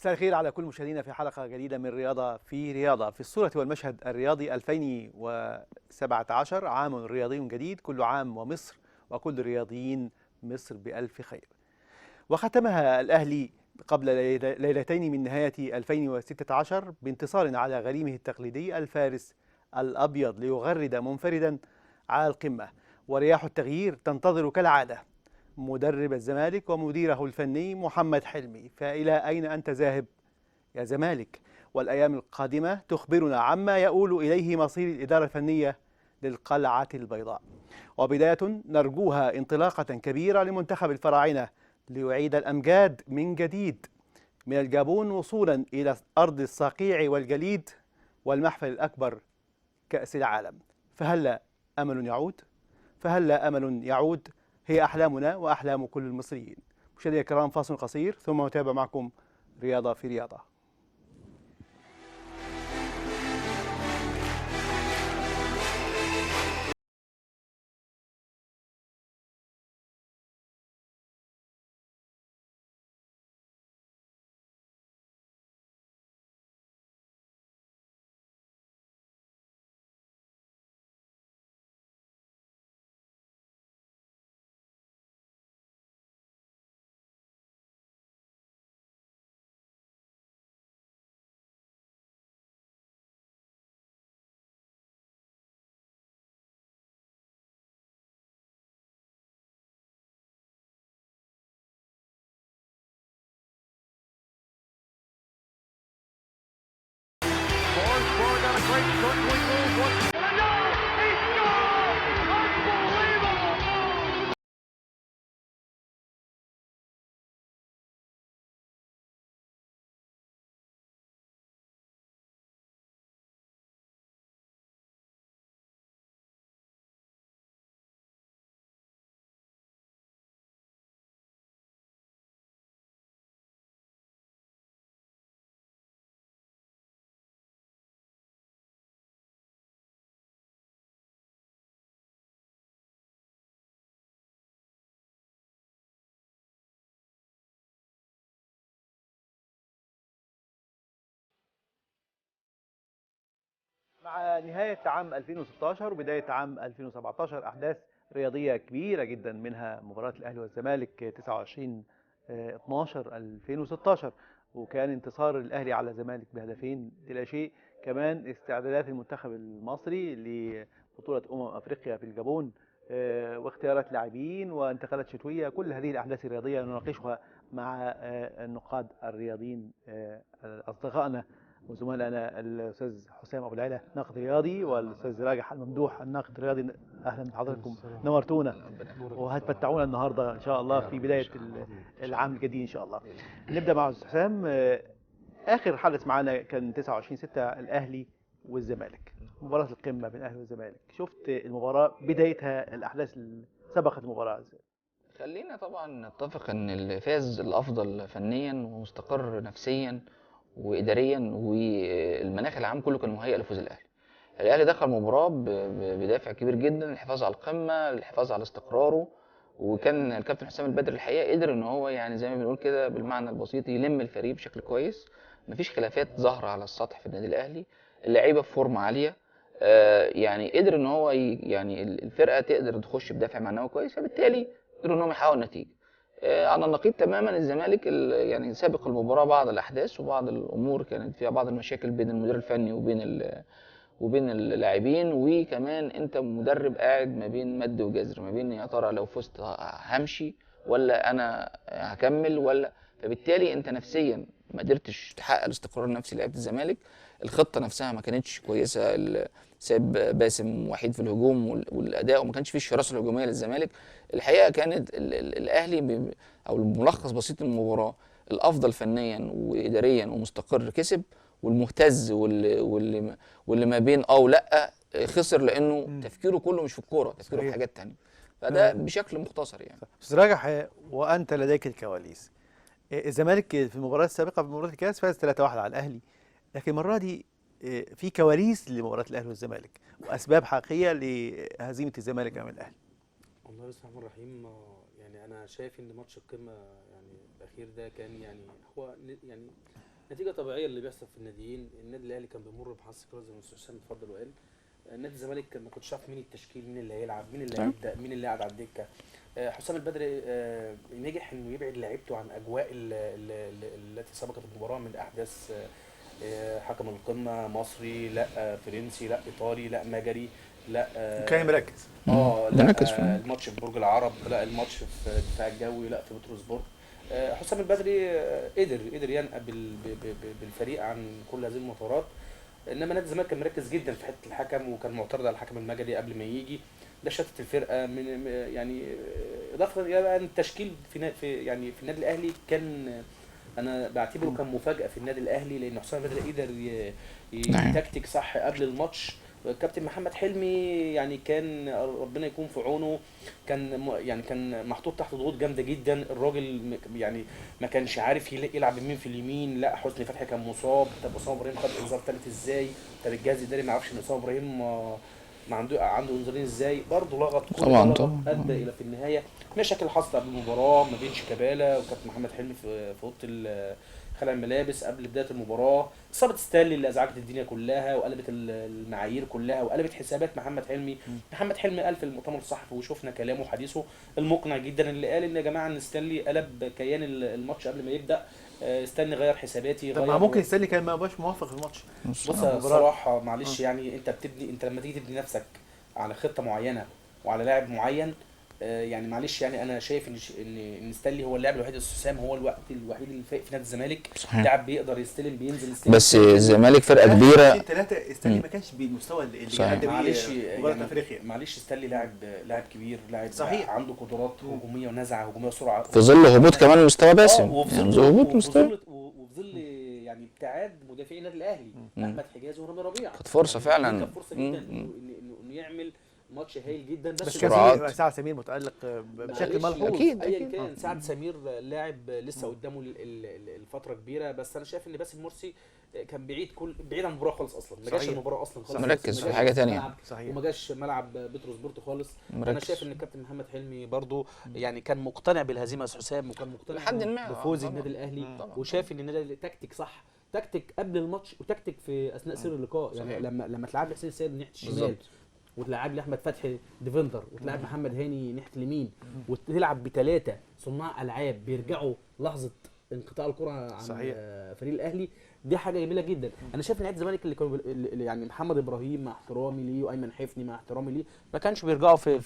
مساء الخير على كل مشاهدينا في حلقة جديدة من رياضة في رياضة. في الصورة والمشهد الرياضي 2017 عام رياضي جديد، كل عام ومصر وكل رياضيين مصر بألف خير. وختمها الأهلي قبل ليلتين من نهاية 2016 بانتصار على غريمه التقليدي الفارس الأبيض ليغرد منفردا على القمة. ورياح التغيير تنتظر كالعادة مدرب الزمالك ومديره الفني محمد حلمي. فإلى أين أنت ذاهب يا زمالك؟ والأيام القادمة تخبرنا عما يؤول إليه مصير الإدارة الفنية للقلعة البيضاء. وبداية نرجوها انطلاقة كبيرة لمنتخب الفراعنة ليعيد الأمجاد من جديد، من الجابون وصولا إلى أرض الصقيع والجليد والمحفل الأكبر كأس العالم. فهلا أمل يعود؟ فهلا أمل يعود؟ هي أحلامنا وأحلام كل المصريين. مشاهدينا الكرام، فاصل قصير ثم نتابع معكم رياضة في رياضة. مع نهاية عام 2016 وبداية عام 2017 أحداث رياضية كبيرة جدا، منها مباراة الأهلي والزمالك 29/12/2016، وكان انتصار الأهلي على الزمالك بهدفين لا شيء. كمان استعدادات المنتخب المصري لبطولة أفريقيا في الجابون، واختيارات لاعبين وانتقالات شتوية. كل هذه الأحداث الرياضية نناقشها مع النقاد الرياضيين أصدقائنا وزملائنا الاستاذ حسام ابو العلا ناقد رياضي، والاستاذ راجح الممدوح الناقد الرياضي. اهلا بحضراتكم، نورتونا وهتمتعونا النهارده ان شاء الله في بدايه العام الجديد ان شاء الله. نبدا مع الاستاذ حسام. اخر حدث معانا كان 29/6 الاهلي والزمالك، مباراه القمه بين الاهلي والزمالك. شفت المباراه بدايتها، الاحداث اللي سبقت المباراه ازاي؟ خلينا طبعا نتفق ان اللي فاز الافضل فنيا ومستقر نفسيا واداريا والمناخ العام كله كان مهيئ لفوز الاهلي. الاهلي دخل المباراه بدافع كبير جدا للحفاظ على القمه، للحفاظ على استقراره. وكان الكابتن حسام البدري الحقيقه قدر ان هو يعني زي ما بنقول كده بالمعنى البسيط يلم الفريق بشكل كويس. مفيش خلافات ظاهره على السطح في النادي الاهلي، اللعيبه في فورمه عاليه. يعني قدر ان هو يعني الفرقه تقدر تخش بدافع معنوي كويس، فبالتالي قدروا انهم يحققوا النتيجه. على النقيض تماما الزمالك يعني سابق المباراه بعض الاحداث وبعض الامور كانت فيها بعض المشاكل بين المدير الفني وبين اللاعبين. وكمان انت مدرب قاعد ما بين مد وجزر، ما بين يا ترى لو فزت همشي ولا انا هكمل ولا. فبالتالي انت نفسيا ما قدرتش تحقق الاستقرار النفسي لعيبه الزمالك. الخطه نفسها ما كانتش كويسه، ساب باسم وحيد في الهجوم والاداء، وما كانش فيه الشراسه الهجوميه للزمالك. الحقيقه كانت الاهلي او الملخص بسيط المباراه، الافضل فنيا واداريا ومستقر كسب، والمهتز واللي ما بين ولا خسر، لانه تفكيره كله مش في الكوره، تفكيره في حاجات تانية. فده بشكل مختصر يعني. استاذ راجح، وانت لديك الكواليس. الزمالك في المباراه السابقه في مباراه الكاس فاز 3-1 على الاهلي، لكن المره دي في كواليس لمباراه الاهلي والزمالك واسباب حقيقيه لهزيمه الزمالك امام الاهلي. والله بسم الله الرحمن الرحيم. يعني انا شايف ان ماتش القمه يعني الاخير ده كان يعني هو يعني نتيجه طبيعيه اللي بيحصل في الناديين. النادي الاهلي كان بيمر بحظ كده زي ما الاستاذ حسام اتفضل وقال. نادي الزمالك ما كنتش عارف مين التشكيل، مين اللي هيلعب، مين اللي هيبدا، مين اللي قاعد على الدكه. حسام البدري نجح انه يبعد لعيبته عن اجواء التي سبقت المباراه من احداث حكم القمه مصري، لا فرنسي، لا ايطالي، لا مجري، لا كان مركز. ده مركز لا الماتش في برج العرب، لا الماتش في الدفاع الجوي، لا في بتروسبورغ. حسام البدري قدر ينقل بالفريق عن كل هذه المطارات. انما نادي الزمالك كان مركز جدا في حته الحكم، وكان معترض على الحكم المجري قبل ما يجي. ده شتت الفرقه من يعني اضافه الى ان التشكيل يعني في النادي الاهلي كان، انا بعتبره كان مفاجاه في النادي الاهلي، لان حسام البدري قدر يتكتك صح قبل الماتش. الكابتن محمد حلمي يعني كان ربنا يكون في عونه، كان محطوط تحت ضغوط جامده جدا. الراجل يعني ما كانش عارف يلعب بمين في اليمين. لا حسني فتحي كان مصاب، طب اسامه ابراهيم خد انذار ثالث ازاي؟ طب الجهاز الاداري ما يعرفش ان اسامه ابراهيم ما عنده انذارين ازاي؟ برضه لغط كل طبعا ادى الى في النهايه مشاكل حصلت قبل المباراه ما بين شيكابالا وكابتن محمد حلمي في اوضه خلع الملابس قبل بدايه المباراه. اصابه ستانلي اللي ازعجت الدنيا كلها وقلبت المعايير كلها وقلبت حسابات محمد حلمي. محمد حلمي قال في المؤتمر الصحفي وشفنا كلامه وحديثه المقنع جدا اللي قال ان يا جماعه ان ستانلي قلب كيان الماتش قبل ما يبدا. ستانلي غير حساباتي. طب ما ممكن ستانلي كان ما بقاش موافق في الماتش. بص بصراحه معلش يعني انت لما تيجي تبني نفسك على خطه معينه وعلى لاعب معين، يعني معلش يعني انا شايف ان ستانلي هو اللاعب الوحيد، السوسام هو الوقت الوحيد اللي فايق في نادي الزمالك. لاعب بيقدر يستلم بينزل يستلم. بس الزمالك فرقه كبيره. ثلاثه ستانلي ما كانش بالمستوى اللي معلش يعني افريقيا. معلش ستانلي لاعب كبير، لاعب صحيح عنده قدرات هجوميه ونزعه هجوميه وسرعه في ظل هبوط كمان مستوى باسم. يعني هبوط مستوى وفي ظل يعني ابتعاد مدافعي النادي الاهلي احمد حجازي ورامي ربيعه. كانت فرصه فعلا، كانت فرصه جدا انه يعمل ماتش هايل جدا. بس كان سعد سمير متألق بشكل ملحوظ. اكيد ايا كان سعد سمير لاعب لسه قدامه الفتره كبيره، بس انا شايف ان باسم مرسي كان بعيد عن المباراه خالص اصلا. ما جاش المباراه اصلا خالص، مركز في حاجه ثانيه وما جاش ملعب بتروسبورت خالص. انا شايف ان الكابتن محمد حلمي برضو يعني كان مقتنع بالهزيمه يا حسام، وكان مقتنع لحد ما بفوز النادي الاهلي، وشاف ان النادي الاهلي تكتيك صح، تكتيك قبل الماتش وتكتيك في اثناء سير اللقاء. يعني لما تلعب لي حسين السيد من ناحيه الشمال وتلعب لي احمد فتحي ديفندر وتلعب محمد هاني ناحيه اليمين وتلعب بثلاثه صناع العاب بيرجعوا لحظه انقطاع الكره عن فريق الاهلي، دي حاجه جميله جدا. انا شايف ان نادي الزمالك اللي كانوا يعني محمد ابراهيم مع احترامي ليه وايمن حفني مع احترامي ليه ما كانش بيرجعوا في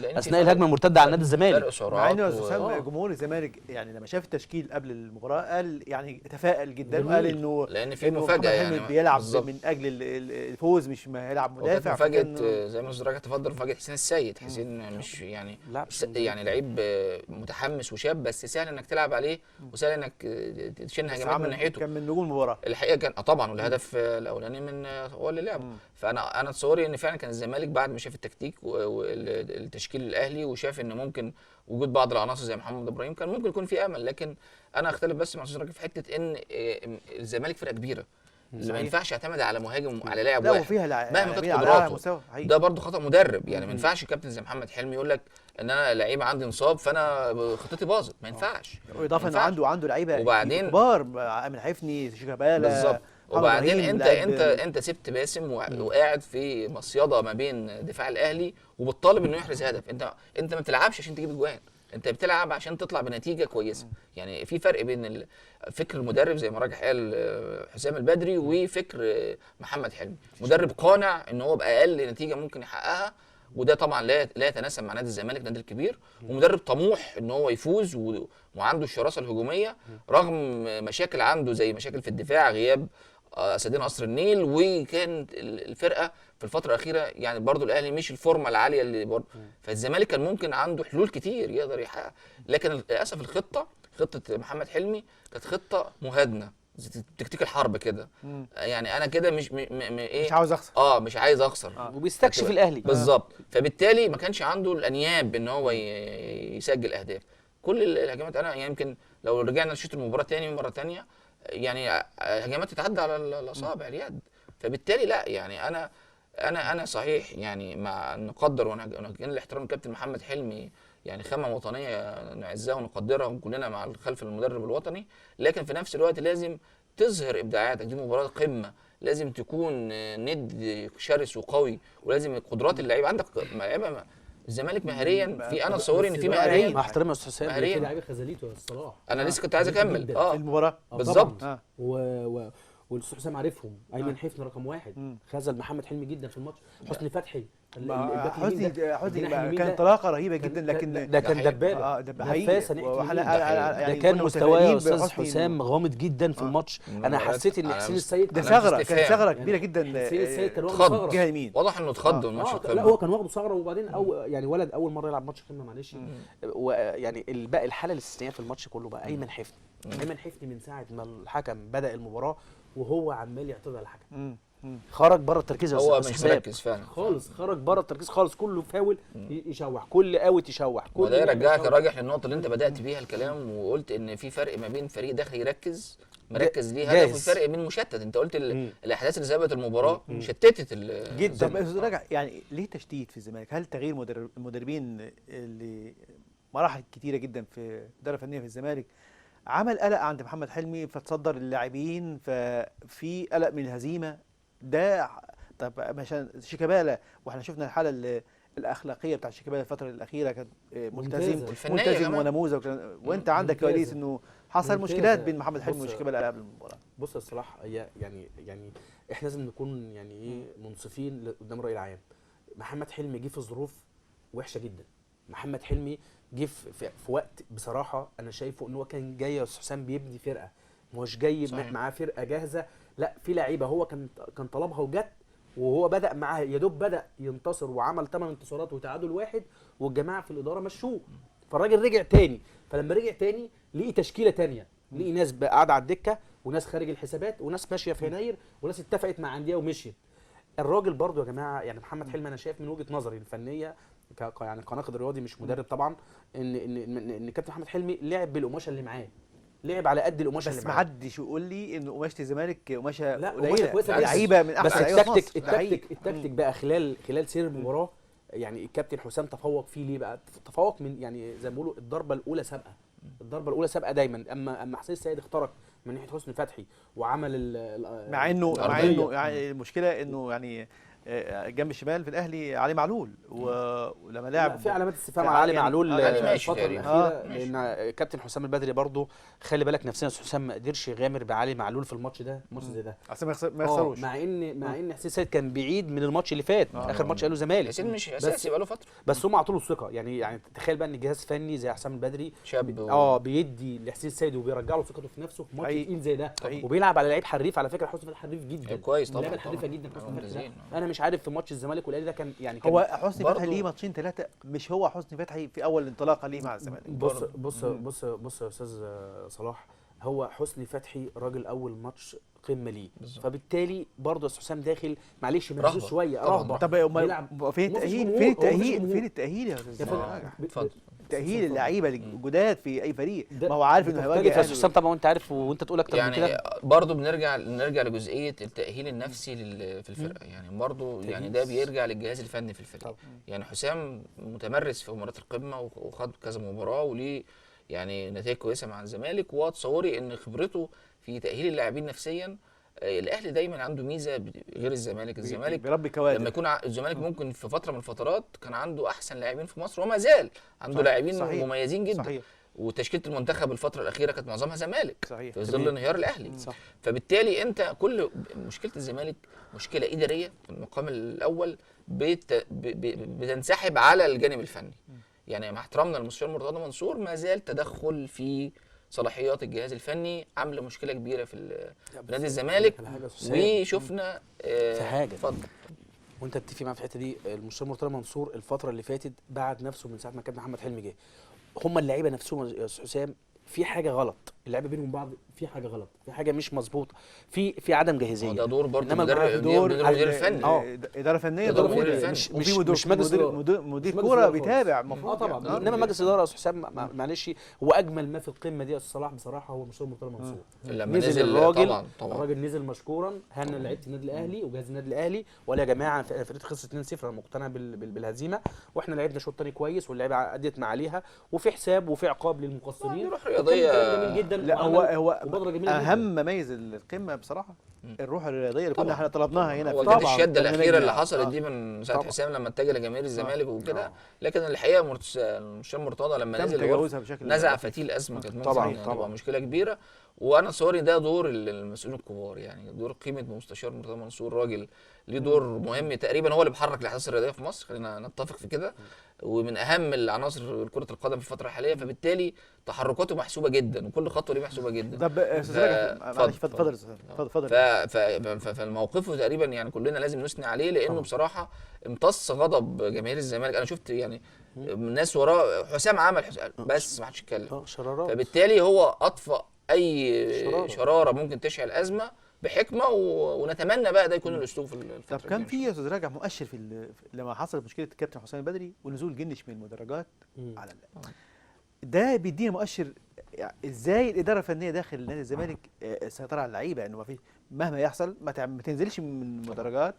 اثناء الهجمه المرتده على نادي الزمالك. مع انه جمهور الزمالك يعني لما شاف التشكيل قبل المباراه قال يعني تفائل جدا وقال انه لان في مفاجاه يعني بيلعب من اجل الفوز مش ما هيلعب مدافع. مفاجاه زي ما حضرتك تفضل، مفاجاه حسين السيد. حسين مش يعني يعني لعيب متحمس وشاب، بس سهل انك تلعب عليه وسهل انك تشن هجمات من ناحيته. كان من نجوم المباراه الحقيقه، كان طبعا والهدف الاولاني من هو اللي لعبه. فانا تصوري ان فعلا كان الزمالك بعد ما شاف التكتيك والتشكيل الاهلي وشاف ان ممكن وجود بعض العناصر زي محمد ابراهيم كان ممكن يكون في امل. لكن انا اختلف بس مع استاذ راجل في حته ان الزمالك فرقه كبيره، اللي ما ينفعش يعتمد على مهاجم على لاعب واحد مهما كانت قدراته. ده برضه خطا مدرب. يعني ما ينفعش كابتن زي محمد حلمي يقول لك ان انا لعيب عندي انصاب فانا خطتي باظت، ما ينفعش. واضافه انه عنده لعيبه وبعدين كبار، امين حفني، شيكابالا بالظبط. وبعدين انت سبت باسم وقاعد في مصيده ما بين دفاع الاهلي وبتطالب انه يحرز هدف. انت ما بتلعبش عشان تجيب اجوان، انت بتلعب عشان تطلع بنتيجه كويسه. يعني في فرق بين فكر المدرب زي ما راجح قال حسام البدري وفكر محمد حلمي. مدرب قانع ان هو باقل نتيجه ممكن يحققها، وده طبعا لا يتناسب مع نادي الزمالك، نادي الكبير. ومدرب طموح ان هو يفوز وعنده الشراسه الهجوميه رغم مشاكل عنده زي مشاكل في الدفاع، غياب اسدين قصر النيل، وكان الفرقه في الفتره الاخيره يعني برضو الاهلي مش الفورمه العاليه اللي برضو. فالزمالك كان ممكن عنده حلول كتير يقدر يحقق، لكن للاسف خطه محمد حلمي كانت خطه مهادنه تكتيك الحرب كده. يعني انا كده مش عاوز اخسر، مش عايز اخسر وبيستكشف الاهلي بالظبط. فبالتالي ما كانش عنده الانياب ان هو يسجل اهداف. كل الهجمات انا يعني يمكن لو رجعنا نشوف المباراه تاني مره تانيه يعني هجمات تتعدى على الاصابع اليد. فبالتالي لا يعني انا صحيح يعني مع نقدر ونجين الاحترام الكابتن محمد حلمي يعني خامه وطنيه نعزها ونقدرها كلنا مع خلف المدرب الوطني، لكن في نفس الوقت لازم تظهر ابداعاتك. دي مباراه قمه، لازم تكون ند شرس وقوي، ولازم قدرات اللعيبه عندك لعيبه. الزمالك مهريا في، انا تصوري ان في مهاريين مع احترامي يا استاذ حسام، في مهاريين. لعيبه خذلته يا صلاح. انا لسه كنت عايز اكمل جداً. في المباراه بالظبط. طبعاً. والاستاذ حسام عارفهم، ايمن حفني رقم 1 خذل محمد حلمي جدا في الماتش، حسني فتحي حسني الجناح اليمين كان ده انطلاقه رهيبه جدا، لكن ده كان حقيقي. دبابه، دبابه ده كان مستواه يا استاذ حسام غامض جدا في الماتش. انا حسيت ان حسين السيد ده علامة ثغره، كان استفهام. ثغره كبيره جدا. حسين السيد كان واخد اتخض. ثغره جهه يمين واضح انه اتخض من ماتش لا القمه. هو كان واخده ثغره، وبعدين يعني ولد اول مره يلعب ماتش قمه معلش. ويعني بقى الحاله الاستثنائيه في الماتش كله بقى ايمن حفني. ايمن حفني من ساعه ما الحكم بدا المباراه وهو عمال يعترض على الحكم، خرج بره التركيز يا هو أستاذ مش حسام. مركز فعلا خالص، خرج بره التركيز خالص، كله فاول يشوح، كل اوت يشوح، كل وده يرجعك راجح للنقطه اللي انت بدات بيها الكلام، وقلت ان في فرق ما بين فريق داخل يركز مركز ليه هدف، والفرق بين مشتت. انت قلت الاحداث اللي سابت المباراه شتتت جدا. طب راجع، يعني ليه تشتيت في الزمالك؟ هل تغيير المدربين اللي مراحل كتيره جدا في الاداره الفنيه في الزمالك عمل قلق عند محمد حلمي فتصدر اللاعبين، ففي قلق من الهزيمه ده؟ طب عشان شيكابالا، واحنا شفنا الحاله الاخلاقيه بتاع شيكابالا الفتره الاخيره كان ملتزم ونموذج، وانت عندك كواليس انه حصل مشكلات بين محمد حلمي وشيكابالا قبل المباراه. بص يا صلاح، هي يعني احنا لازم نكون يعني ايه منصفين قدام الراي العام. محمد حلمي جه في ظروف وحشه جدا. محمد حلمي جه في وقت بصراحه انا شايفه ان هو كان جاي يا استاذ حسام بيبني فرقه، مش جاي معاه فرقه جاهزه، لا في لعيبه هو كان طلبها وجت، وهو بدا معاها يا دوب بدا ينتصر وعمل 8 انتصارات وتعادل 1، والجماعه في الاداره مشوه، فالراجل رجع تاني. فلما رجع تاني لقي تشكيله تانيه، لقي ناس قاعده على الدكه، وناس خارج الحسابات، وناس ماشيه في يناير، وناس اتفقت مع انديه ومشيت. الراجل برضو يا جماعه، يعني محمد حلمي انا شايف من وجهه نظري الفنيه يعني كناقد رياضي مش مدرب طبعا، ان كابتن محمد حلمي لعب بالقماشه اللي معاه، لعب على قد القماشه اللي بس معاه. ما حدش يقول لي ان قماشه الزمالك قماشه لا قليله، كويسه، لعيبه من بس احسن لعيبه مصر. التكتيك بقى خلال سير المباراه، يعني الكابتن حسام تفوق فيه ليه بقى؟ تفوق من يعني زي ما بيقولوا الضربه الاولى سابقه، الضربه الاولى سابقه دايما. اما حسين السيد اخترق من ناحيه حسني فتحي وعمل مع انه يعني المشكله انه يعني جنب الشمال في الاهلي علي معلول، ولما لعب في علامات استفهام على علي معلول الفتره الاخيره، لان كابتن حسام البدري برضو خلي بالك نفسيا حسام ما قدرش يغامر بعلي معلول في الماتش ده، ماتش زي ده عشان ما يخسروش، مع ان حسين السيد كان بعيد من الماتش اللي فات، اخر ماتش قالوا زمالك، حسين مش اساسي بقاله فتره، بس هم عطوا له الثقه. يعني تخيل بقى ان جهاز فني زي حسام البدري شاب بيدي لحسين السيد وبيرجع له ثقته في نفسه في ماتش تقيل زي ده، حقيقي. وبيلعب على لعيب حريف. على فكره حسني فتحي حريف جدا، كويس طبعا، اللعبه الحريفه جدا حسني فتحي. انا مش عارف في ماتش الزمالك والاهلي ده كان يعني هو حسني فتحي ليه ماتشين ثلاثه، مش هو حسني فتحي في اول انطلاقه ليه مع الزمالك. بص يا استاذ صلاح، هو حسني فتحي راجل اول ماتش قمه ليه، فبالتالي برضه يا استاذ حسام داخل معلش مهزوز شويه رهبه. طب فين التاهيل يا استاذ؟ اتفضل. تأهيل اللعيبه الجداد في اي فريق، ما هو عارف انه هيواجه يا استاذ حسام طبعا، وانت عارف وانت تقول اكتر يعني من كده. برضه بنرجع لجزئيه التاهيل النفسي في الفرقه، يعني برضه يعني ده بيرجع للجهاز الفني في الفريق طبعا. يعني حسام متمرس في مباريات القمه وخد كذا مباراه وليه يعني نتائج كويسه مع الزمالك، وتصوري ان خبرته في تاهيل اللاعبين نفسيا. الاهلي دايما عنده ميزه غير الزمالك بيربي كوادر. لما يكون الزمالك ممكن في فتره من الفترات كان عنده احسن لاعبين في مصر، وما زال عنده لاعبين مميزين جدا. صحيح. وتشكيله المنتخب الفتره الاخيره كانت معظمها زمالك، صحيح. في ظل انهيار الاهلي. صح. فبالتالي انت كل مشكله الزمالك مشكله اداريه في المقام الاول بتنسحب على الجانب الفني. يعني مع احترامنا للمستشار مرتضى منصور، ما زال تدخل في صلاحيات الجهاز الفني عامله مشكله كبيره في نادي الزمالك. وشفنا في حاجه اتفضل وانت تتفق معايا في الحته دي، المستشار مرتضى منصور الفتره اللي فاتت بعد نفسه من ساعه ما كان محمد حلمي جه. هم اللعيبه نفسهم يا استاذ حسام في حاجه غلط، اللعيبه بينهم بعض في حاجه غلط، في حاجه مش مظبوطه، في عدم جاهزيه. ده دور برضه إنما مدرب، دور المدير الفني. اداره فنيه إدارة ضروري. فنية. وفي مدير مش مجلس مدير مش مجلس كوره إدارة بيتابع خالص. المفروض طبعا يعني. انما مجلس الاداره يا استاذ حسام معلش، هو اجمل ما في القمه دي يا استاذ صلاح بصراحه هو مستر مرتضى منصور. لما نزل نزل الراجل، طبعا الراجل نزل مشكورا، هنا لعيبه النادي الاهلي وجهاز النادي الاهلي، ولا يا جماعه فريق خسر 2-0 انا مقتنع بالهزيمه، واحنا لعبنا شوط تاني كويس واللعيبه ادت ما عليها، وفي حساب وفي عقاب للمقصرين. روح رياضيه كلام جميل جدا. لا هو مبادره جميله اهم جدا. مميز القمه بصراحه الروح الرياضيه اللي كنا طبعاً. احنا طلبناها هنا هو في كانت طبعاً. الشده الاخيره اللي برنامجنا. حصلت دي من ساعه طبعاً. حسام لما اتجه لجماهير الزمالك وكده، لكن الحقيقه هشام مرتضى لما تم نزل تجاوزها بشكل نزع لطيف. فتيل ازمه كانت طبعاً. ممكن تبقى مشكله كبيره. وانا تصوري ده دور المسؤولين الكبار، يعني دور قيمه مستشار مرتضى منصور، راجل ليه دور مهم تقريبا، هو اللي بيحرك الاحداث الرياضيه في مصر، خلينا نتفق في كده، ومن اهم العناصر كره القدم في الفتره الحاليه، فبالتالي تحركاته محسوبه جدا وكل خطوه ليه محسوبه جدا. طب استاذ رجب معلش اتفضل اتفضل. فالموقفه تقريبا يعني كلنا لازم نثني عليه، لانه بصراحه امتص غضب جماهير الزمالك. انا شفت يعني الناس وراه، حسام عمل بس ما حدش اتكلم، شرارات. فبالتالي هو اطفأ اي شرارة. شراره ممكن تشعل ازمه بحكمه، ونتمنى بقى ده يكون الاسلوب في طب الفتره كان الجاية. في يا استاذ رجب مؤشر لما حصلت مشكله الكابتن حسام البدري ونزول جنش من المدرجات على ده بيدينا مؤشر يعني ازاي الاداره الفنيه داخل نادي الزمالك السيطره على اللعيبه، انه ما فيش مهما يحصل ما تنزلش من المدرجات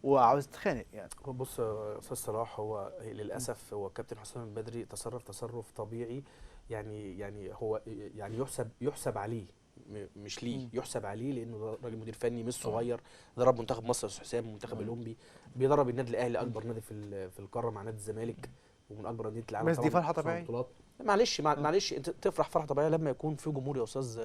وعاوز تتخانق يعني. هو بص يا استاذ صلاح، هو للاسف هو كابتن حسام البدري تصرف طبيعي، يعني هو يعني يحسب عليه، مش ليه، يحسب عليه، لانه ده راجل مدير فني مش صغير، درب منتخب مصر يا استاذ حسام، المنتخب الاولمبي، بيدرب النادي الاهلي اكبر نادي في القاره مع نادي الزمالك، ومن اكبر انديه العالم. بس دي فرحه طبيعيه. معلش انت تفرح فرحه طبيعيه لما يكون في جمهور يا استاذ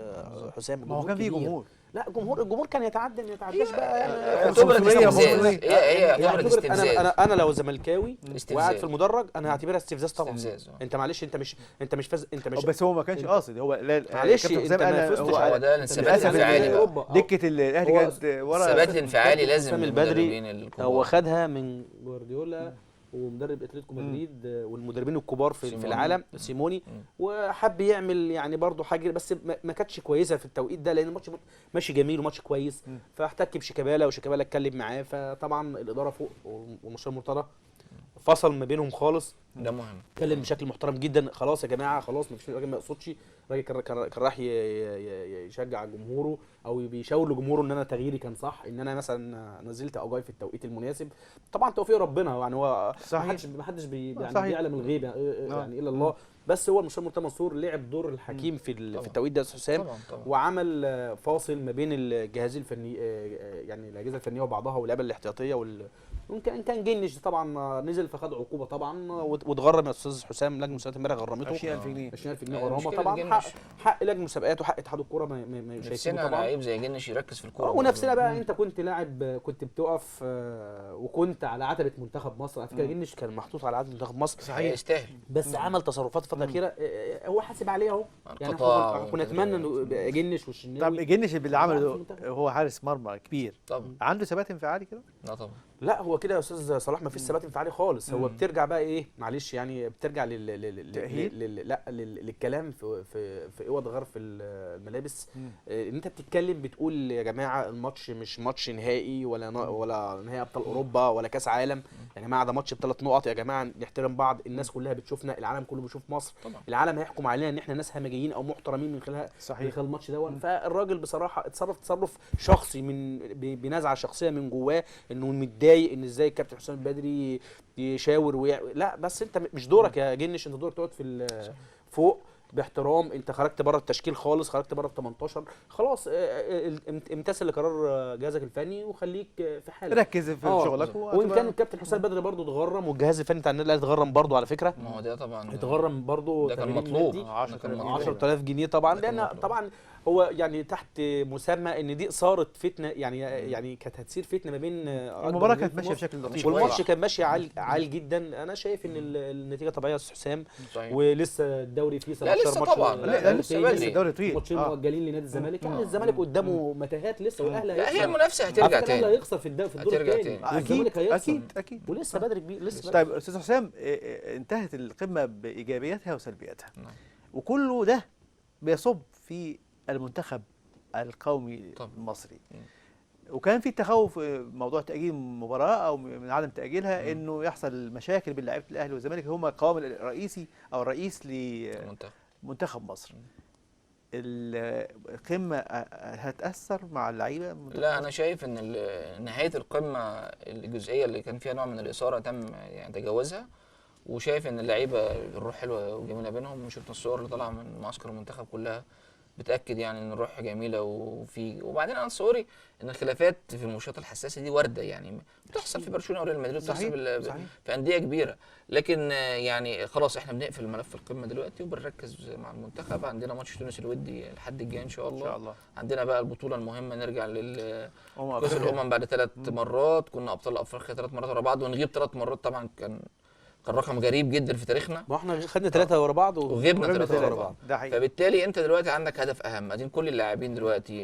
حسام. ما هو كان في جمهور. لا الجمهور كان يتعدى ما يتعداش بقى يعني. اعتبرت استفزاز. هي هي اعتبرت استفزاز. انا لو زملكاوي استفزاز. وقاعد في المدرج انا هعتبرها استفزاز طبعا. استفزاز. انت معلش انت مش فاز، انت مش بس هو ما كانش قاصد، هو لا معلش كابتن انت حسام ما قال فزتش هو ده الثبات للأسف الانفعالي بقى. دكه الاهلي هو كانت ورا. الثبات الانفعالي لازم حسام للمدربين البدري الكبار. هو خدها من جوارديولا ومدرب اتلتيكو مدريد والمدربين الكبار في العالم سيموني، وحب يعمل يعني برضه حاجه، بس ما كانتش كويسه في التوقيت ده، لان الماتش ماشي جميل وماتش كويس، فاحتك بشيكابالا وشيكابالا اتكلم معاه، فطبعا الاداره فوق ومستشار مرتضى فصل ما بينهم خالص، ده مهم، اتكلم بشكل محترم جدا. خلاص يا جماعه خلاص، مفيش، الراجل ما يقصدش، الراجل كان راح يشجع جمهوره او بيشاور لجمهوره ان انا تغييري كان صح، ان انا مثلا نزلت اجاي في التوقيت المناسب، طبعا توفيق ربنا يعني، هو ما حدش بيعلم الغيب يعني الا الله، بس هو المستشار مرتضى منصور لعب دور الحكيم في التوقيت ده يا استاذ حسام، وعمل فاصل ما بين الجهاز الفني يعني الاجهزه الفنيه وبعضها واللعيبه الاحتياطيه ان كان جنش طبعا نزل فخد عقوبه طبعا، واتغرم يا استاذ حسام، لجنه المسابقات امبارح غرمته 20000 جنيه 20000 جنيه غرامه طبعا، حق لجنه المسابقات وحق اتحاد الكوره ما نفسنا لعيب زي جنش يركز في الكوره، ونفسنا بقى انت كنت لاعب، كنت بتقف وكنت على عتبه منتخب مصر، على فكره جنش كان محطوط على عتبه منتخب مصر صحيح، يستاهل، بس عمل تصرفات الفتره الاخيره هو حاسب عليها اهو، يعني كنا نتمنى انه جنش والشناوي. طب جنش اللي عمله هو حارس مرمى كبير طبعا، عنده ثبات انفعالي كده؟ لا طبعا، لا هو كده يا استاذ صلاح ما فيش ثبات انفعالي خالص، هو بترجع بقى ايه، معلش يعني بترجع للكلام في اوض غرف الملابس، ان انت بتتكلم بتقول يا جماعه الماتش مش ماتش نهائي ولا نهائي ابطال اوروبا ولا كاس عالم، يا جماعه ده ماتش ب3 نقط، يا جماعه نحترم بعض، الناس كلها بتشوفنا، العالم كله بيشوف مصر طبعا. العالم هيحكم علينا ان احنا ناس همجيين او محترمين من خلال الماتش ده، فالراجل بصراحه اتصرف تصرف شخصي بنزعه شخصيه من جواه، انه متضايق ان ازاي الكابتن حسام البدري يشاور لا بس انت مش دورك يا جنش، انت دورك تقعد في فوق باحترام، انت خرجت بره التشكيل خالص، خرجت بره ال18 خلاص، امتثل لقرار جهازك الفني وخليك في حالك، ركز في شغلك، وان كان الكابتن حسام البدري برضه اتغرم والجهاز الفني بتاع النادي الاهلي اتغرم برضه على فكره، ما هو ده طبعا اتغرم برضه، ده كان مطلوب 10000 جنيه طبعا، لان طبعا هو يعني تحت مسمى ان دي صارت فتنه، يعني كانت هتصير فتنه ما بين المباراه كانت ماشيه بشكل لطيف والماتش كان ماشي عالي جدا، انا شايف ان النتيجه طبيعيه يا استاذ حسام، ولسه الدوري فيه 17 ماتش، طبعا لسه الدوري طويل، ماتشين مؤجلين لنادي الزمالك، يعني الزمالك قدامه متاهات لسه، والاهلي هي المنافسه هترجع تاني، الاهلي هيخسر في الدور الثاني، والزمالك هيخسر اكيد ولسه بدري كبير لسه. طيب استاذ حسام، انتهت القمه بايجابياتها وسلبياتها، وكله ده بيصب في المنتخب القومي طبعا. المصري. وكان في تخوف موضوع تأجيل المباراة أو من عدم تأجيلها، إنه يحصل مشاكل بين لعيبة الأهلي والزمالك، هما القوام الرئيسي أو الرئيس المنتخب. لمنتخب مصر. القمة هتأثر مع اللعيبة؟ لا، انا شايف ان نهايه القمه الجزئيه اللي كان فيها نوع من الاثاره تم يعني تجاوزها، وشايف ان اللعيبه الروح حلوه وجميله بينهم. وشفنا الصور اللي طالعه من معسكر المنتخب كلها بتاكد يعني ان الروح جميله. وبعدين انا تصوري ان الخلافات في الماتشات الحساسه دي وارده، يعني بتحصل في برشلونه وريال مدريد، بتحصل في انديه كبيره. لكن يعني خلاص احنا بنقفل ملف القمه دلوقتي وبنركز مع المنتخب. عندنا ماتش تونس الودي الحد الجاي ان شاء الله. عندنا بقى البطوله المهمه، نرجع كاس الامم بعد 3 مرات. كنا ابطال افريقيا 3 مرات ورا بعض، ونغيب 3 مرات. طبعا كان رقم غريب جدا في تاريخنا. ما احنا خدنا 3 ورا بعض وغبنا 3 ورا بعض. ده فبالتالي انت دلوقتي عندك هدف اهم، ادين كل اللاعبين دلوقتي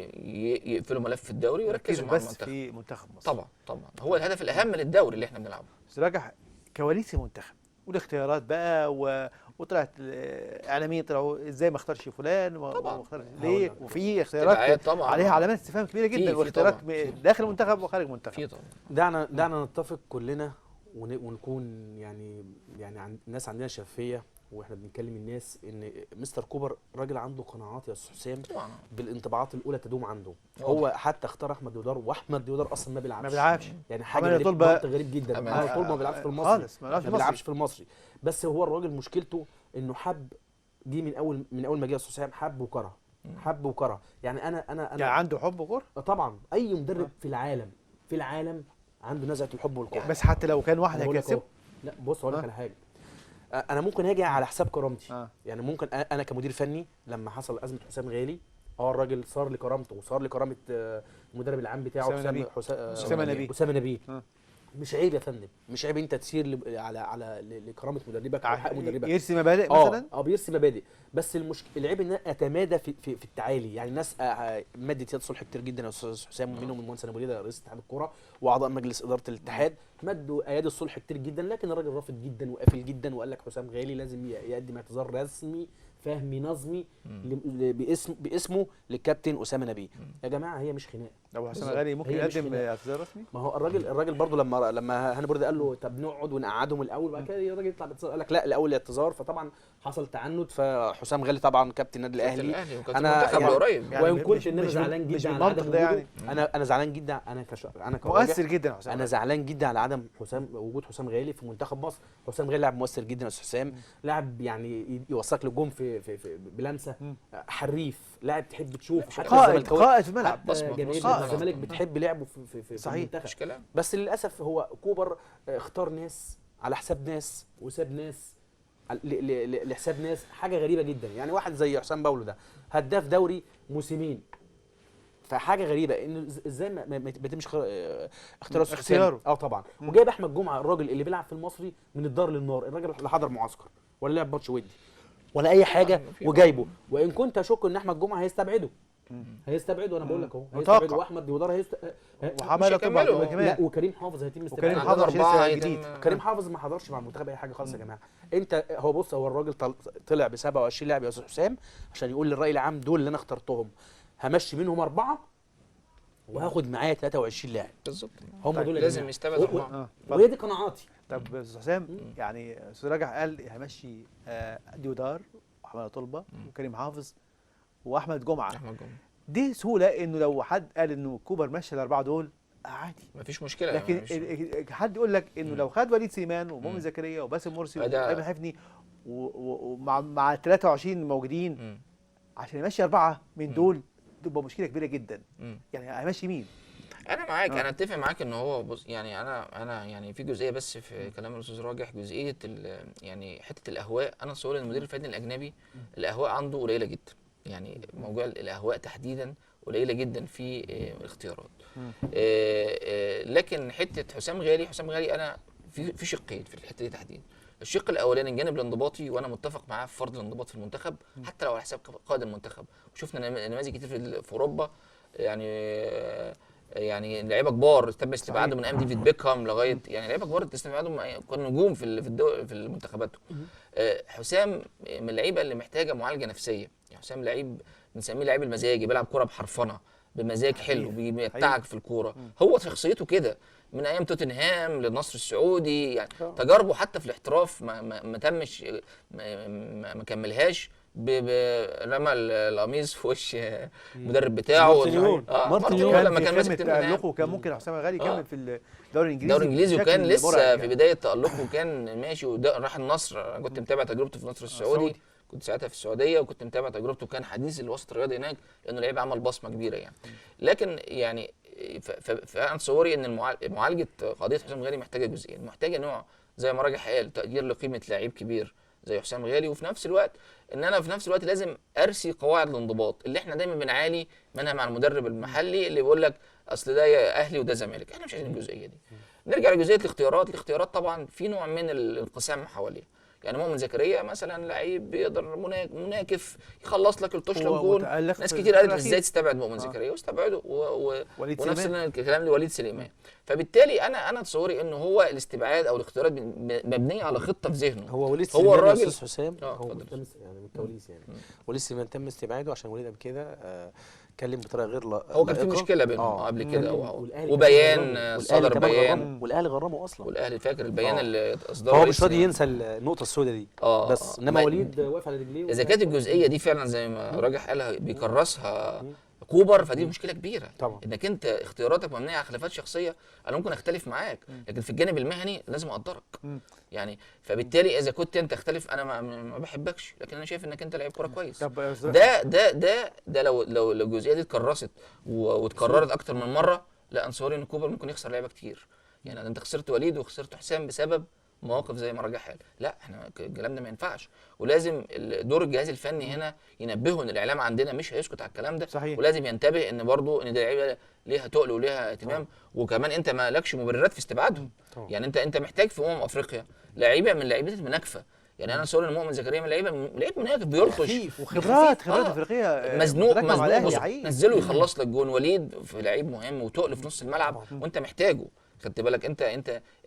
يقفلوا ملف الدوري ويركزوا مع المنتخب. في منتخب مصر طبعا هو الهدف الاهم للدوري اللي احنا بنلعبه. راجع كواليس المنتخب والاختيارات بقى وطلعت اعلاميين طلعوا ازاي ما اختارش فلان وما اختارش ليه، وفي اختيارات عليها علامات استفهام كبيره جدا، واختيارات داخل المنتخب وخارج المنتخب. دعنا نتفق كلنا ونكون يعني الناس عندنا شفافيه واحنا بنكلم الناس، ان مستر كوبر راجل عنده قناعات يا استاذ حسام بالانطباعات الاولى تدوم عنده. هو حتى اختار احمد ديودار، واحمد ديودار اصلا ما بيلعبش يعني حاجه غريب جدا. طلبه ما بيلعبش في المصري خالص، ما بيلعبش في المصري. بس هو الراجل مشكلته انه جه من اول ما جه يا استاذ حسام حب وكره. يعني انا يعني عنده حب وكره طبعا. اي مدرب في العالم عنده نزعه الحب والكره. بس حتى لو كان واحد هيكسب. لا بص اقول لك على حاجه، انا ممكن اجي على حساب كرامتي. يعني ممكن انا كمدير فني لما حصل ازمه حسام غالي، الراجل صار لي كرامته وصار لي كرامه المدرب العام بتاعه اسامه نبيه. مش عيب يا فندم، مش عيب انت تسير على لكرامه مدربك او حق مدربك. يرسي مبادئ مثلا. بيرسي مبادئ. بس العيب ان انا اتمادى في التعالي. يعني الناس مدت يد صلح كتير جدا يا استاذ حسام، ومنهم المهندس ابو ريده رئيس اتحاد الكوره واعضاء مجلس اداره الاتحاد، مدوا ايادي الصلح كتير جدا، لكن الراجل رافض جدا وقافل جدا، وقال لك حسام غالي لازم يقدم اعتذار رسمي فهمي نظمي باسمه للكابتن اسامه نبيه. يا جماعه هي مش خناقه. لو حسام غالي ممكن يقدم اعتذار رسمي؟ ما هو الراجل برضه لما هاني برده قال له طب نقعد ونقعدهم الاول، بعد كده الراجل يطلع باعتذار، قال لك لا الاول الاعتذار. فطبعا حصل تعنت، فحسام غالي طبعا كابتن النادي الاهلي. انا قريب وان كنت ان انا زعلان جدا على عدم وجوده. يعني انا زعلان جدا، انا مؤثر جدا حسام. انا زعلان جدا على عدم وجود حسام غالي في منتخب مصر. حسام غالي لاعب مؤثر جدا يا استاذ حسام، لاعب يعني يوصلك للجون في بلمسه، حريف، لاعب تحب تشوفه، قائد في الملعب. جماهير الزمالك بتحب لعبه في المنتخب. مش كلام. بس للاسف هو كوبر اختار ناس على حساب ناس وساب ناس لحساب ناس. حاجه غريبه جدا. يعني واحد زي حسام باولو ده هداف دوري موسمين، فحاجه غريبه ان ازاي ما بيتمش اختياره. طبعا. وجايب احمد جمعه الراجل اللي بيلعب في المصري من الدار للنار، الراجل لا حضر معسكر ولا لعب ماتش ودي ولا اي حاجه، وجايبه. وان كنت اشك ان احمد جمعه هيستبعده، انا بقول لك اهو هيستبعده، واحمد ديودار وحماده طبعا كمان. لا وكريم حافظ هيتم استبعاده. وكريم حافظ لسه جديد. كريم حافظ ما حضرش مع المنتخب اي حاجه خالص يا جماعه. انت هو الراجل طلع ب 27 لاعب يا استاذ حسام عشان يقول للراي العام دول اللي انا اخترتهم همشي منهم 4 وهاخد معايا 23 لاعب بالظبط. هم دول لازم يستبعد 4. وهي دي قناعاتي. طب استاذ حسام، يعني استاذ رجع قال همشي ديودار وحماده طلبه وكريم حافظ واحمد جمعه. دي سهوله انه لو حد قال انه كوبر مشى ال4 دول عادي مفيش مشكله. لكن حد يقول لك انه لو خد وليد سليمان ومؤمن زكريا وباسم مرسي وايمن حفني ومع 23 الموجودين عشان يمشي 4 من دول، تبقى مشكله كبيره جدا. يعني هيمشي مين؟ انا معاك. انا اتفق معاك ان هو بص، يعني انا يعني في جزئيه بس في كلام الاستاذ راجح، جزئيه يعني حته الاهواء. انا اتصور ان المدير الفني الاجنبي الاهواء عنده قليله جدا. يعني موضوع الاهواء تحديدا قليله جدا في الاختيارات. لكن حته حسام غالي انا في شقين في الحته دي تحديدا. الشق الاولاني الجانب الانضباطي، وانا متفق معاه في فرض الانضباط في المنتخب حتى لو على حساب قائد المنتخب. وشفنا نماذج كتير في اوروبا، يعني لعيبه كبار تم استبعادهم من ايام ديفيد بيكهام لغايه يعني لعيبه كبار استبعادهم كانوا نجوم في المنتخبات. حسام من اللعيبه اللي محتاجه معالجه نفسيه. يعني حسام لعيب بنسميه لعيب المزاجي، بيلعب كوره بحرفنه بمزاج حلو، حقيقي. بيمتعك في الكوره. هو شخصيته كده من ايام توتنهام للنصر السعودي، يعني تجاربه حتى في الاحتراف ما تمش، ما كملهاش، رمى القميص في وش المدرب بتاعه. مارتينيول. مارتينيول كان لما في كان ماسك قمه توتنهام تألقه، كان ممكن حسام غالي يكمل في الدوري الانجليزي. الدوري الانجليزي، وكان بشكل لسه مرعب في يعني. بدايه تألقه، وكان ماشي راح النصر. انا كنت متابع تجربته في النصر السعودي، كنت ساعتها في السعوديه، وكنت متابع تجربته، وكان حديث الوسط الرياضي هناك، لانه لعيب عمل بصمه كبيره يعني. لكن يعني فانا تصوري ان معالجه قضيه حسام غالي محتاجه جزئين، محتاجه نوع زي ما راجح قال تقدير لقيمه لعيب كبير زي حسام غالي، وفي نفس الوقت ان انا في نفس الوقت لازم ارسي قواعد الانضباط اللي احنا دايما بنعاني منها مع المدرب المحلي، اللي بيقول لك اصل ده يا اهلي وده زمالك. احنا مش عايزين الجزئيه دي. نرجع لجزئيه الاختيارات طبعا في نوع من الانقسام حواليه. يعني مؤمن زكريا مثلا لعيب بيقدر مناكف يخلص لك الطشله هو الجول. متألق ناس في كتير قالت الأخير. ازاي تستبعد مؤمن زكريا، واستبعده وليد ونفس سليمان. الكلام لوليد سليمان. فبالتالي انا تصوري انه هو الاستبعاد او الاختيارات مبنيه على خطه في ذهنه. هو وليد هو سليمان الراجل- يا استاذ حسام هو اتفضل. تم يعني من الكواليس يعني. وليد سليمان تم استبعاده عشان وليد قبل كده اتكلم بطريقه غير هو كان في لائقة. مشكله بينهم قبل كده، والأهلي وبيان كمان صدر والأهلي كمان بيان، غرمه، والاهلي غرمه اصلا. والاهلي فاكر البيان آه. اللي اصدره فهو رئيس مش راضي النادي. ينسى النقطه السوداء دي. بس انما ما- وليد واقف على رجليه. اذا كانت الجزئيه دي فعلا زي ما راجح قالها بيكرسها كوبر، فدي مشكله كبيره طبعا. انك انت اختياراتك مبنيه على خلافات شخصيه. انا ممكن اختلف معاك، لكن في الجانب المهني لازم اقدرك يعني. فبالتالي اذا كنت انت تختلف، انا ما بحبكش، لكن انا شايف انك انت لعيب كوره كويس. طب ده لو الجزئيه دي اتكرست واتكررت اكتر من مره، لا انصاري ان كوبر ممكن يخسر لعيبه كتير. يعني انت خسرت وليد وخسرت حسام بسبب مواقف زي ما راجح قال. لا احنا الكلام ده ما ينفعش، ولازم دور الجهاز الفني هنا ينبهوا ان الاعلام عندنا مش هيسكت على الكلام ده. صحيح. ولازم ينتبه ان برضو ان ده لعيبه ليها تقل وليها اهتمام، وكمان انت ما لكش مبررات في استبعادهم. يعني انت محتاج في افريقيا لعيبه من لعيبه المناكفه. يعني انا صور ان مؤمن زكريا من لعيب مناكف بيلطش وخبرات افريقيه مزنوق متراكمة على الأهلي بص، حقيقي. نزله يخلص لك جون. وليد في لعيب مهم وتقل في نص الملعب، وانت محتاجه. خدت بالك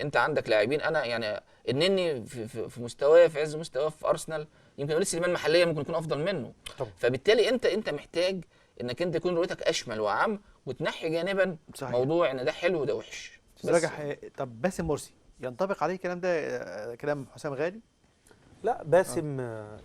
انت عندك لاعبين. انا يعني النني في مستواه، في عز مستواه في ارسنال، يمكن وليد سليمان محليا ممكن يكون افضل منه. طبعا. فبالتالي انت محتاج انك انت تكون رؤيتك اشمل واعم، وتنحي جانبا صحيح. موضوع ان ده حلو وده وحش. بس راجح. طب باسم مرسي ينطبق عليه الكلام ده، كلام حسام غالي؟ لا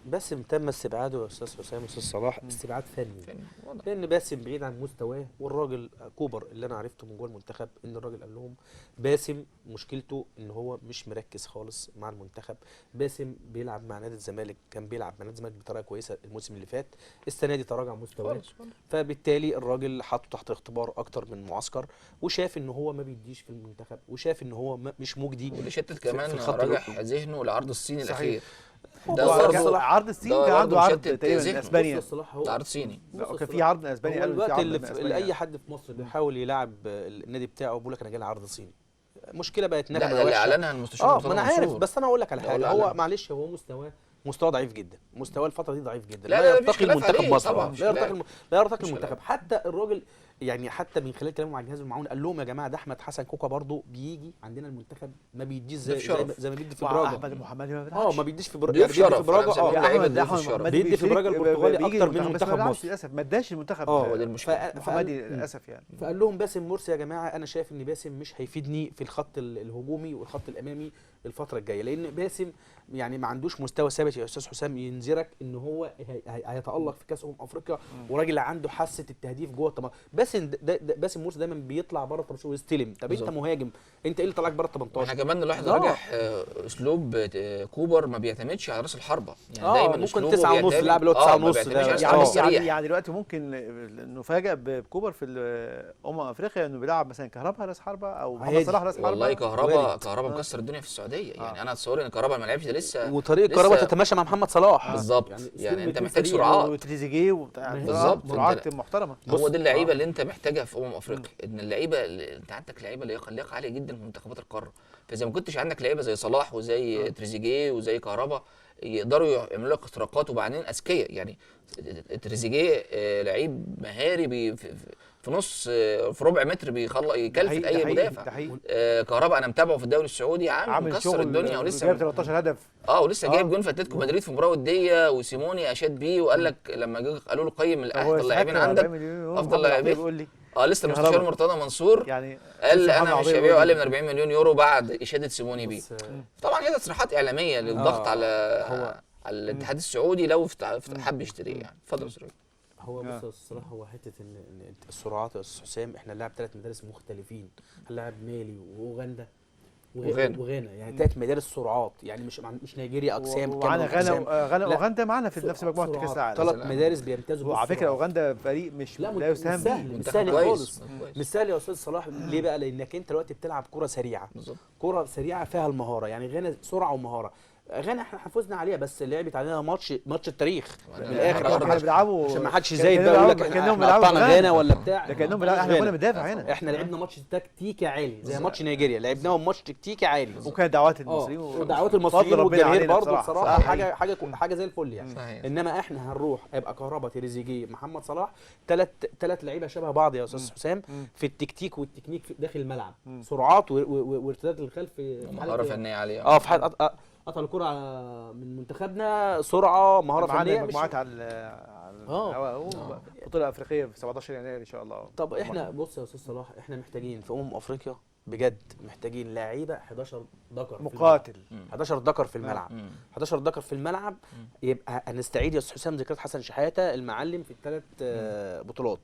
باسم تم استبعاده يا استاذ حسام واستاذ صلاح استبعاد فني. واضح. لان باسم بعيد عن مستواه، والراجل كوبر اللي انا عرفته من جوه المنتخب ان الراجل قال لهم باسم مشكلته ان هو مش مركز خالص مع المنتخب. باسم بيلعب مع نادي الزمالك، كان بيلعب مع نادي الزمالك بطريقه كويسه الموسم اللي فات، السنه دي تراجع مستواه، فبالتالي الراجل حطه تحت اختبار اكتر من معسكر، وشاف ان هو ما بيديش في المنتخب، وشاف ان هو مش مجدي. واللي شتت في كمان الخط راجح الهجومي. ذهنه لعرض الصيني صحيح. الاخير. ده ده برضه عرض الصين، ده كان عنده برضه عرض مشتت تقريبا ذهنه. اسبانيا. بص صلاح هو ده عرض صيني. كان في عرض اسباني، هو قالوا الوقت في عرض اللي اسباني. اي حد في مصر بيحاول يلعب النادي بتاعه بيقول لك انا جاي لي عرض صيني. مشكله بقت لا نغمه ده اللي وحشه. اعلنها المستشار ما انا عارف، بس انا اقول لك على ده هو اللي حاجه. هو أعلنها. معلش هو مستواه ضعيف جدا، مستواه الفتره دي ضعيف جدا. لا، مفيش يرتقي خلاف المنتخب عليه مصر طبعا، مش لا يرتقي خلاف. لا يرتقي مش المنتخب. خلاف. حتى الراجل يعني حتى من خلال كلامه مع الجهاز المعاون قال لهم يا جماعه ده احمد حسن كوكا برضه بيجي عندنا المنتخب ما بيديش ده في شرف. زي ما بيدي في احمد براجا. المحمدي ما بيلعبش. ما بيديش في ضيوف يعني بيدي شرف. في براجا. أنا يا لعيبة احمد ضيوف احمد الشرف. محمدي بيدي في براجا البرتغالي بيجي أكتر من المنتخب، بس ما منتخب بيلعبش مصر. للاسف، ما اداش المنتخب. هو دي المشكله. محمدي للاسف يعني. فقال لهم باسم مرسي يا جماعه انا شايف ان باسم مش هيفيدني في الخط الهجومي والخط الامامي الفتره الجايه، لان باسم يعني ما عندوش مستوى ثابت يا استاذ حسام ينذرك ان هو هيتالق في كاس افريقيا، وراجل عنده حاسه التهديف جوه الطماط. باسم مرسي دايما بيطلع بره ال 18 ويستلم. طب انت مهاجم، انت ايه اللي طلعك بره ال 18؟ احنا كمان نلاحظ راجح اسلوب كوبر ما بيعتمدش على راس الحربه. يعني دايما ممكن أسلوبه 9 ونص بيعتمد- لاعب اللي هو 9 ما ونص بيعتمدش ده. على السرعة السريع. يعني دلوقتي ممكن نفاجئ بكوبر في افريقيا انه بيلعب مثلا كهربا راس حربه او محمد عادي. صلاح راس حربه. والله وارد. كهربا مكسر الدنيا في السعوديه. يعني انا اتصور ان كهربا ما لعبش ده لسه، وطريقه لسه- كهربا تتماشى مع محمد صلاح بالظبط. يعني انت محتاج سرعات. وتريزيجيه وبتاع بالظبط. سرعات محترمه. هو دي اللعيبه اللي انت محتاجها في افريقيا. ان اللعيبه انت عندك لعيبه لياقه عاليه جدا في منتخبات القاره. فاذا ما كنتش عندك لعيبه زي صلاح وزي تريزيجيه وزي كهربا يقدروا يعملوا لك اختراقات، وبعدين اذكياء. يعني تريزيجيه لعيب مهاري في نص في ربع متر بيخلق يكلفت اي مدافع. كهربا انا متابعه في الدوري السعودي، عامل مكسر الدنيا ولسه جايب 13 هدف. ولسه جايب جون في اتلتيكو مدريد في مباراه وديه، وسيموني اشاد بيه وقال لك لما قالوا له قيم افضل اللاعبين عندك، افضل لاعبين لسه المستشار مرتضى منصور يعني قال انا مش هبيعه اقل من 40 مليون يورو بعد اشاده سيموني بيه. طبعا هي تصريحات اعلاميه للضغط على الاتحاد السعودي لو حب يشتريه يعني. اتفضل يا استاذ. هو بص الصراحه هو حته ان السرعات يا استاذ حسام، احنا هنلاعب 3 مدارس مختلفين، هنلاعب مالي واوغندا وغانا، يعني 3 مدارس سرعات، يعني مش نيجيريا اقسام ومعانا غانا اوغندا معانا في نفس مجموعه كاس العالم. 3 مدارس بيمتازوا وعلى فكره اوغندا فريق لا يستهان بيه، مش سهل خالص، مش سهل يا استاذ صلاح. ليه بقى؟ لانك انت دلوقتي بتلعب كره سريعه، كره سريعه فيها المهاره، يعني غانا سرعه ومهاره. غانا احنا فزنا عليها، بس لعبت علينا ماتش التاريخ من الاخر، احنا بنلعبوا عشان ما حدش زايد بقى يقول لك احنا قطعنا غانا ولا بتاع. لكنهم بيلعبوا، احنا كنا بندافع هنا، احنا لعبنا ماتش تكتيكي عالي زي ماتش نيجيريا، لعبناهم ماتش تكتيكي عالي، وكانت دعوات المصريين ودعوات المصريين والجماهير برضه بصراحه حاجه زي الفل يعني. صحيح. انما احنا هنروح هيبقى كهربا، تريزيجيه، محمد صلاح، ثلاث لعيبه شبه بعض يا استاذ حسام في التكتيك والتكنيك داخل الملعب، سرعات وارتداد للخلف، مهاره فنيه عاليه. في حاله قطع الكرة من منتخبنا، سرعة، مهارة فنية. مجموعات على بطولة أفريقية في 17 يناير إن شاء الله. طب احنا بص يا أستاذ صلاح، احنا محتاجين في أفريقيا بجد، محتاجين لعيبه 11 ذكر مقاتل، 11 ذكر في الملعب، 11 ذكر في الملعب. يبقى هنستعيد يا استاذ حسام ذكريات حسن شحاته المعلم في الثلاث بطولات.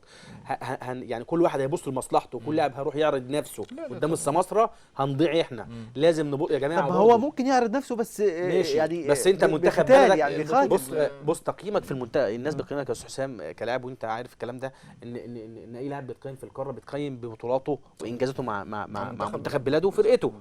يعني كل واحد هيبص لمصلحته، كل لاعب هيروح يعرض نفسه قدام السماسره، هنضيع احنا. لازم نبص يا جماعه. طب هو ممكن يعرض نفسه بس يعني بس انت منتخب بلدك يعني بص تقييمك في المنتخب، الناس بتقيمك يا استاذ حسام كلاعب، وانت عارف الكلام ده، ان اي لاعب بيتقيم في القاره بيتقيم ببطولاته وانجازاته مع منتخب بلاده وفرقته.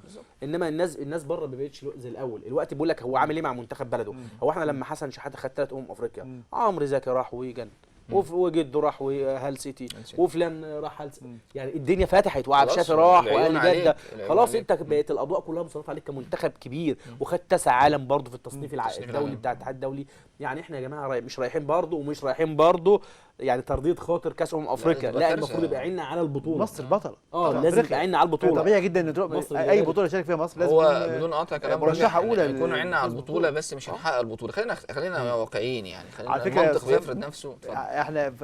انما الناس بره ما بقتش زي الاول. الوقت بيقول لك هو عامل ايه مع منتخب بلده. هو احنا لما حسن شحاته خد 3 افريقيا، عمرو زكي راح ويجن، وجده راح وهال سيتي، وفلان راح هال سيتي. يعني الدنيا فتحت، وعبد شافي راح واهلي جده. خلاص انت بقت الاضواء كلها مسلطه عليك كمنتخب كبير، وخد 9 عالم برضه في التصنيف الدولي بتاع الاتحاد الدولي. يعني احنا يا جماعه مش رايحين برضه ومش رايحين برضه يعني ترضيه خاطر كاس افريقيا، لا المفروض يبقى عيننا على البطوله. مصر بطله، لازم يبقى عيننا على البطوله. طبيعي جدا ان اي بطوله يشارك فيها مصر لازم هو بدون قطع كلام مرشحه اولى يكون عيننا على البطوله، بس مش هنحقق البطوله. خلينا واقعيين يعني، خلينا المنطق بيفرض نفسه. احنا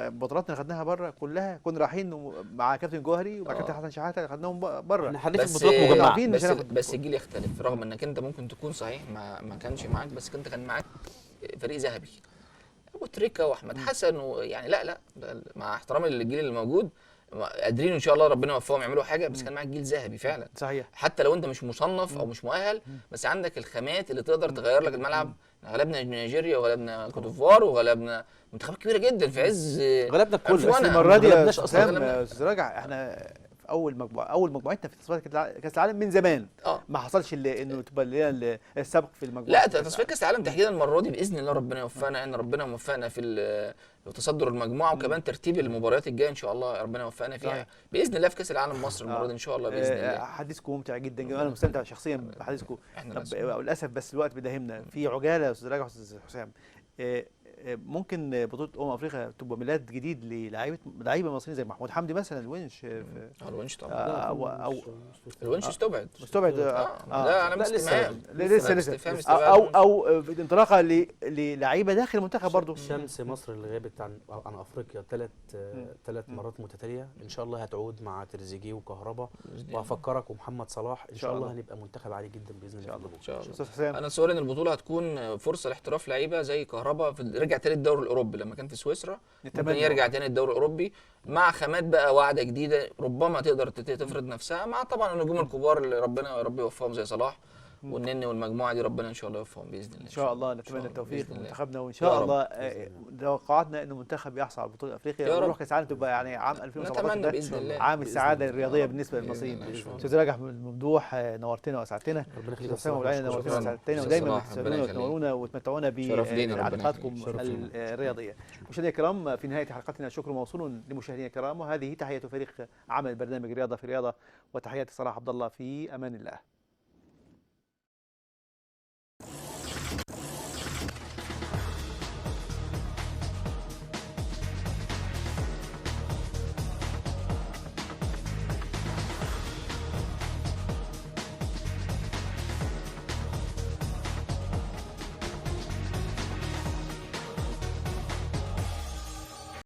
بطولاتنا خدناها بره كلها، كنا رايحين مع كابتن جوهري ومع كابتن حسن شحاته، خدناهم بره. احنا حدث بطولات مجمعه، بس الجيل يختلف، رغم انك انت ممكن تكون صحيح ما كانش معاك، بس انت كان معاك فريق ذهبي، ابو تريكه واحمد حسن، ويعني لا مع احترامي للجيل اللي موجود، قادرين ان شاء الله ربنا يوفقهم يعملوا حاجه، بس كان معاك جيل ذهبي فعلا. صحيح. حتى لو انت مش مصنف او مش مؤهل، بس عندك الخامات اللي تقدر تغير لك الملعب. غلبنا نيجيريا وغلبنا كوت ديفوار وغلبنا منتخبات كبيره جدا في عز غلبنا كل بس المره دي يا استاذ راجع. احنا في اول مجموعتنا في تصفيات كاس العالم من زمان ما حصلش انه تبقى لنا السبق في المجموعه. لا تصفيات كاس العالم تحديدا المره دي باذن الله ربنا يوفقنا، ان ربنا موفقنا في تصدر المجموعه، وكمان ترتيب المباريات الجايه ان شاء الله ربنا يوفقنا فيها باذن الله في كاس العالم مصر المره دي ان شاء الله باذن الله. حديثكم ممتع جدا، انا مستمتع شخصيا بحديثكم. للاسف بس الوقت بيداهمنا في عجاله يا استاذ راجع واستاذ حسام. ممكن بطوله افريقيا تبقى ميلاد جديد لعيبه مصريين زي محمود حمدي مثلا، الونش. الونش طبعا، او الونش استبعد. لا انا لسه او انطلاقه للعيبه داخل المنتخب برضه. شمس مصر اللي غابت عن افريقيا 3 مرات متتاليه، ان شاء الله هتعود مع تريزيجيه وكهربا، وهفكرك ومحمد صلاح ان شاء الله هنبقى منتخب عالي جدا باذن الله. ان شاء الله. انا صور ان البطوله هتكون فرصه لاحتراف لعيبه زي كهربا، رجع تاني الدوري الاوروبي لما كان في سويسرا، ممكن يرجع تاني الدوري الاوروبي مع خامات بقى واعده جديده، ربما تقدر تفرض نفسها مع طبعا النجوم الكبار اللي ربنا يوفقهم زي صلاح والنني والمجموعه دي، ربنا ان شاء الله يوفقهم باذن الله. ان شاء الله نتمنى التوفيق لمنتخبنا، وان شاء الله توقعاتنا انه المنتخب يحصل على بطوله افريقيا ونروح كاس العالم، تبقى يعني عام 2017 باذن الله عام السعاده الرياضيه بالنسبه للمصريين. استاذ راجح ممدوح نورتنا واسعدتنا، ربنا يخليك يا مولانا، نورتنا واسعدتنا، ودايما تسالونا وتنورونا وتمتعونا بحلقاتكم الرياضيه. مشاهدينا الكرام، في نهايه حلقتنا شكر موصول لمشاهدينا الكرام، وهذه تحيه فريق عمل برنامج رياضه في رياضه، وتحياتي صلاح عبد الله، في امان الله.